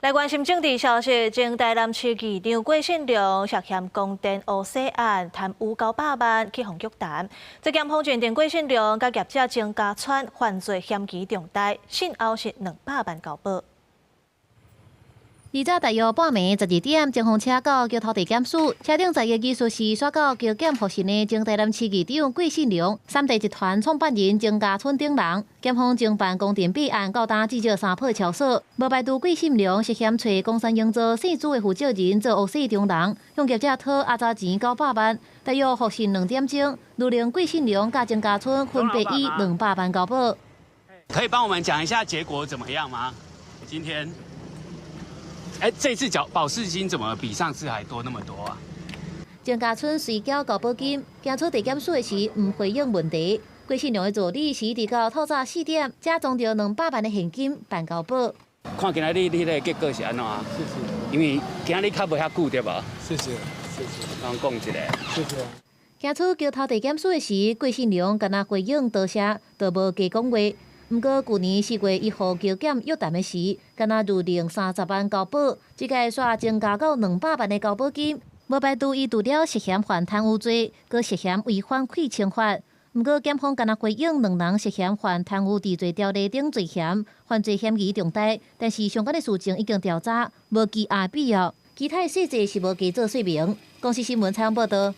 来关心政治消息，前台南市议长郭信良涉嫌公电污洗案，贪污900万，去控剧谈。这检方认定郭信良甲业者郑家川犯罪嫌疑重大，信后是200万交保。二早大约半暝12点，警方车到桥头地检署，车顶在个技术是刷到桥检复审的前台南市议长郭信良、三地集团创办人郑家春等人。检方侦办公电弊案，到达至少3破撬锁，无排除郭信良涉嫌找工商营造姓朱的负责人做恶势中人，向业者讨压榨钱900万，大约复审2点钟，律令郭信良甲郑家春分别以200万交保。可以帮我们讲一下结果怎么样吗？今天。这次保释金怎么比上次还多那么多啊？郑家春随缴交保金，行出地检署时唔回应问题。郭信良的助理是直到透早4点，才装着200万的现金办交保。看今仔日你个结果是安怎啊？谢谢。因为今仔日较无遐久对吧？谢谢，谢谢。刚讲一下。谢谢。行出桥头地检署时，郭信良敢若回应多谢，都无加讲话。不过，去年4月1号交检约谈的时，敢若预定30万交保，这个煞增加到200万的交保金，无排除伊除了涉嫌犯贪污罪，佮涉嫌违反亏清法。不过，检方敢若回应2人涉嫌犯贪污治罪条例等罪嫌，犯罪嫌疑重大，但是相关的事情已经调查，无羁押必要，其他细节是无加做说明。公司新闻采访报道。